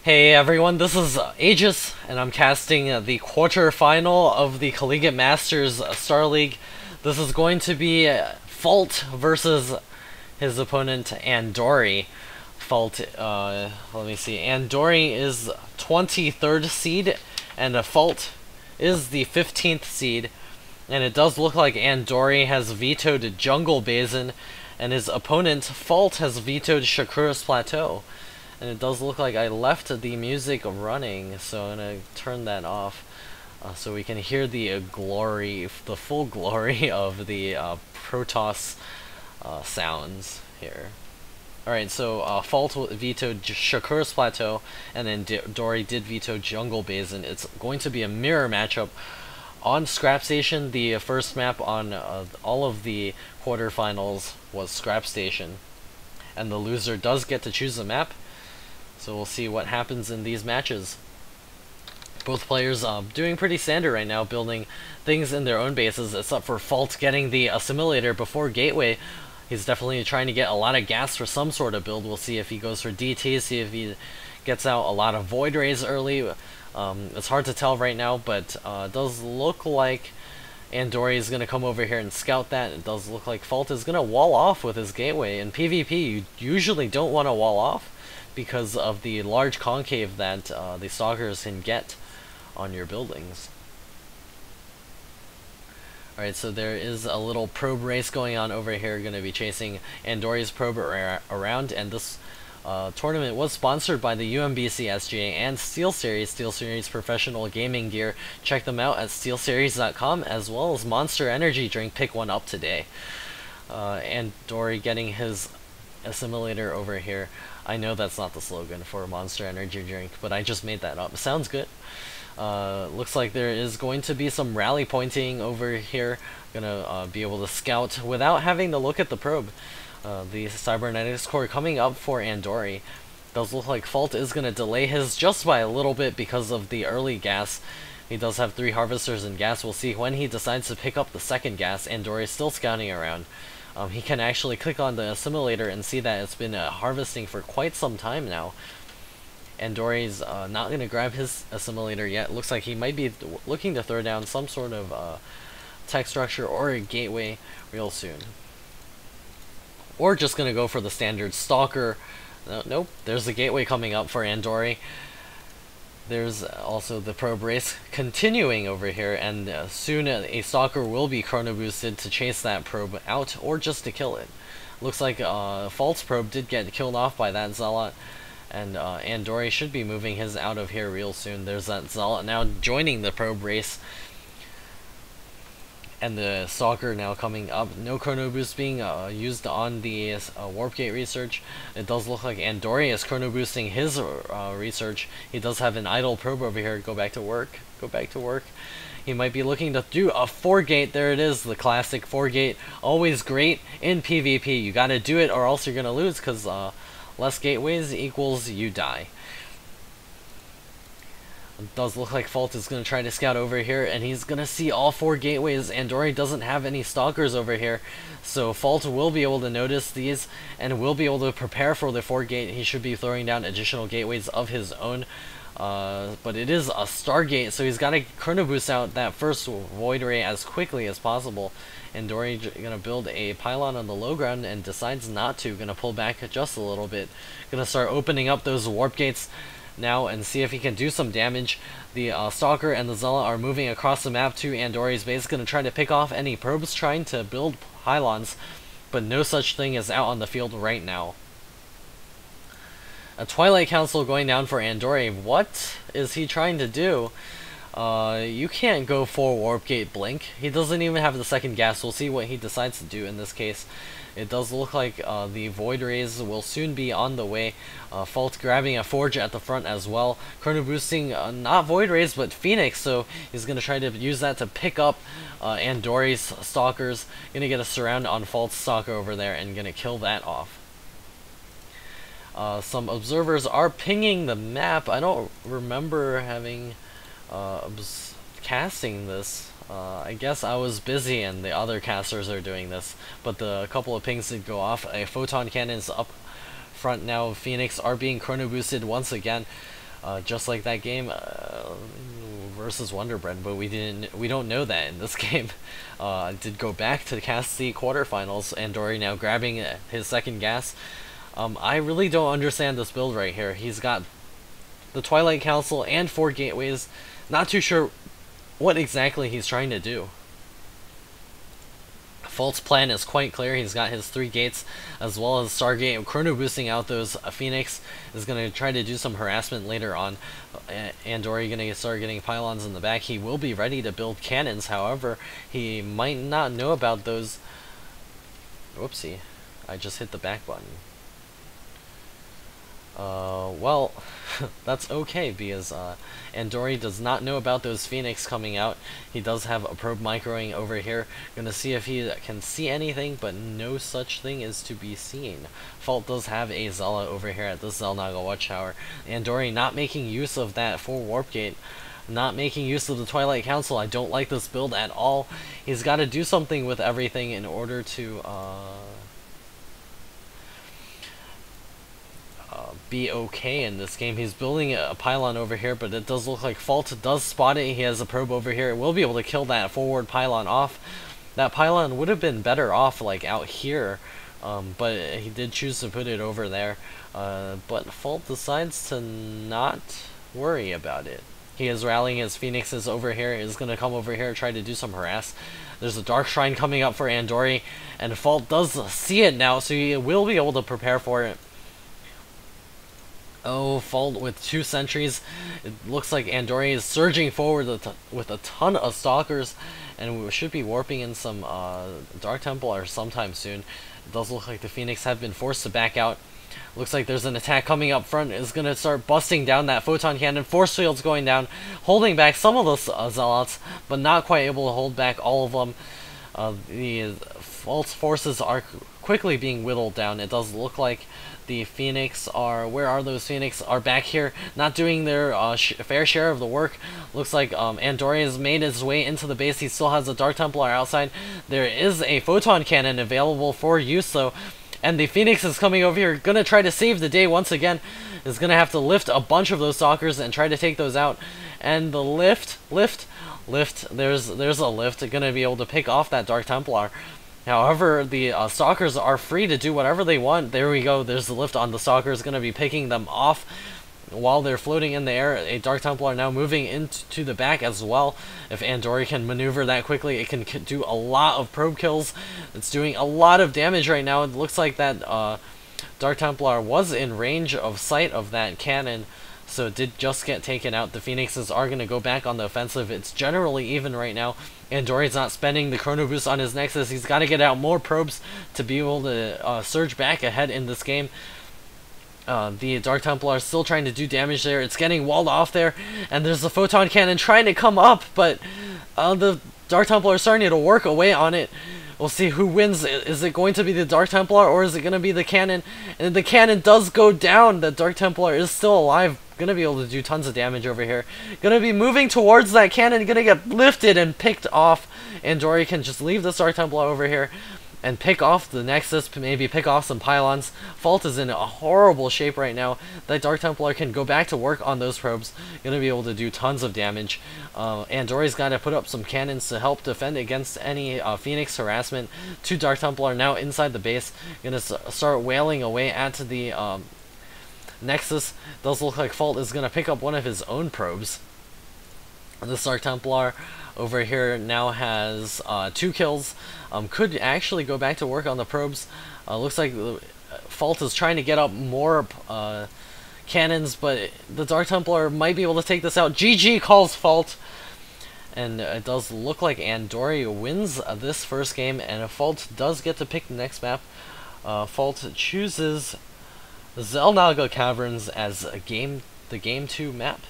Hey everyone, this is Aegis, and I'm casting the quarterfinal of the Collegiate Masters Star League. This is going to be Fault versus his opponent Andori. Fault, let me see. Andori is 23rd seed, and Fault is the 15th seed. And it does look like Andori has vetoed Jungle Basin, and his opponent Fault has vetoed Shakura's Plateau. And it does look like I left the music running, so I'm gonna turn that off so we can hear the glory, the full glory of the Protoss sounds here. Alright, so Fault vetoed Shakura's Plateau, and then Dory did veto Jungle Basin. It's going to be a mirror matchup on Scrap Station. The first map on all of the quarterfinals was Scrap Station, and the loser does get to choose a map. So we'll see what happens in these matches. Both players doing pretty standard right now, building things in their own bases, except for Fault getting the assimilator before Gateway. He's definitely trying to get a lot of gas for some sort of build. We'll see if he goes for DT, see if he gets out a lot of Void Rays early. It's hard to tell right now, but it does look like Andori is going to come over here and scout that. It does look like Fault is going to wall off with his Gateway. In PvP, you usually don't want to wall off because of the large concave that the stalkers can get on your buildings. Alright, so there is a little probe race going on over here, going to be chasing Andori's probe around, and this tournament was sponsored by the UMBC SGA and SteelSeries Professional Gaming Gear. Check them out at steelseries.com, as well as Monster Energy Drink. Pick one up today. Andori getting his assimilator over here. I know that's not the slogan for Monster Energy Drink, but I just made that up. Sounds good. Looks like there is going to be some rally pointing over here. Gonna be able to scout without having to look at the probe. The Cybernetics Core coming up for Andori. Does look like Fault is gonna delay his just by a little bit because of the early gas. He does have 3 harvesters in gas. We'll see when he decides to pick up the second gas. Andori is still scouting around. He can actually click on the assimilator and see that it's been harvesting for quite some time now. Andori's not going to grab his assimilator yet. Looks like he might be looking to throw down some sort of tech structure or a gateway real soon. Or just going to go for the standard stalker. Nope, there's the gateway coming up for Andori. There's also the probe race continuing over here, and soon a stalker will be chrono boosted to chase that probe out, or just to kill it. Looks like Fault's probe did get killed off by that Zealot, and Andori should be moving his out of here real soon. There's that Zealot now joining the probe race, and the stalker now coming up. No chrono boost being used on the warp gate research. It does look like Andori is chrono boosting his research. He does have an idle probe over here. Go back to work. Go back to work. He might be looking to do a 4-gate. There it is, the classic 4-gate. Always great in PvP. You gotta do it or else you're gonna lose, because less gateways equals you die. It does look like Fault is going to try to scout over here, and he's going to see all 4 gateways. Andori doesn't have any stalkers over here, so Fault will be able to notice these and will be able to prepare for the 4-gate. He should be throwing down additional gateways of his own, but it is a Stargate, so he's got to chrono boost out that first Void Ray as quickly as possible. Andori going to build a pylon on the low ground and decides not to. Going to pull back just a little bit. Going to start opening up those warp gates now and see if he can do some damage. The Stalker and the Zealot are moving across the map to Andori's base. Going to try to pick off any probes trying to build pylons, but no such thing is out on the field right now. A Twilight Council going down for Andori. What is he trying to do? You can't go for Warp Gate Blink. He doesn't even have the second gas. We'll see what he decides to do in this case. It does look like the Void Rays will soon be on the way. Fault grabbing a Forge at the front as well. Chrono boosting not Void Rays but Phoenix, so he's going to try to use that to pick up Andori's Stalkers. Going to get a surround on Fault's Stalker over there and going to kill that off. Some observers are pinging the map. I don't remember having casting this. I guess I was busy and the other casters are doing this, but a couple of pings did go off. A photon cannon is up front now. Phoenix are being chrono boosted once again. just like that game versus Wonder Bread, but we don't know that in this game. I did go back to cast the quarterfinals. Andori now grabbing his second gas. I really don't understand this build right here. He's got the Twilight Council and 4 gateways. Not too sure what exactly he's trying to do. Fault's plan is quite clear. He's got his 3 gates as well as Stargate. Chrono boosting out those Phoenix is going to try to do some harassment later on. Andori going to start getting pylons in the back. He will be ready to build cannons, however, he might not know about those. Whoopsie, I just hit the back button. Well, that's okay, because Andori does not know about those Phoenix coming out. He does have a probe microing over here. Gonna see if he can see anything, but no such thing is to be seen. Fault does have a Zella over here at the Xel'Naga Watchtower. Andori not making use of that 4 warp gate. Not making use of the Twilight Council. I don't like this build at all. He's got to do something with everything in order to be okay in this game. He's building a pylon over here, but it does look like Fault does spot it. He has a probe over here. It will be able to kill that forward pylon off. That pylon would have been better off like out here, but he did choose to put it over there. But Fault decides to not worry about it. He is rallying his Phoenixes over here. He's going to come over here and try to do some harass. There's a Dark Shrine coming up for Andori, and Fault does see it now, so he will be able to prepare for it. Oh, Fault with 2 sentries. It looks like Andori is surging forward with a ton of stalkers, and we should be warping in some Dark Templar sometime soon. It does look like the Phoenix have been forced to back out. Looks like there's an attack coming up front. It's going to start busting down that photon cannon. Force fields going down, holding back some of those Zealots, but not quite able to hold back all of them. The Fault's forces are quickly being whittled down. It does look like the Phoenix are, where are those Phoenix, are back here, not doing their fair share of the work. Looks like Andori has made his way into the base. He still has a Dark Templar outside. There is a photon cannon available for use though, and the Phoenix is coming over here, gonna try to save the day once again. Is gonna have to lift a bunch of those stalkers and try to take those out. And the lift, there's a lift, gonna be able to pick off that Dark Templar. However, the stalkers are free to do whatever they want. There we go. There's the lift on the stalkers, going to be picking them off while they're floating in the air. A Dark Templar now moving into the back as well. If Andori can maneuver that quickly, it can do a lot of probe kills. It's doing a lot of damage right now. It looks like that Dark Templar was in range of sight of that cannon, so it did just get taken out. The Phoenixes are going to go back on the offensive. It's generally even right now. Andori's not spending the Chrono Boost on his Nexus. He's got to get out more probes to be able to surge back ahead in this game. The Dark Templar is still trying to do damage there. It's getting walled off there, and there's the Photon Cannon trying to come up, but the Dark Templar is starting to work away on it. We'll see who wins. Is it going to be the Dark Templar, or is it going to be the cannon? And the cannon does go down. The Dark Templar is still alive. Gonna be able to do tons of damage over here. Gonna be moving towards that cannon. Gonna get lifted and picked off. Andori can just leave the Dark Templar over here and pick off the Nexus, maybe pick off some pylons. Fault is in a horrible shape right now. That Dark Templar can go back to work on those probes. Gonna be able to do tons of damage. Andori's got to put up some cannons to help defend against any Phoenix harassment. 2 Dark Templar now inside the base. Gonna start wailing away at the Nexus. Does look like Fault is gonna pick up one of his own probes. The Dark Templar over here now has 2 kills. Could actually go back to work on the probes. Looks like Fault is trying to get up more cannons, but the Dark Templar might be able to take this out. GG calls Fault. And it does look like Andori wins this first game, and Fault does get to pick the next map. Fault chooses Xel'Naga Caverns as the game 2 map.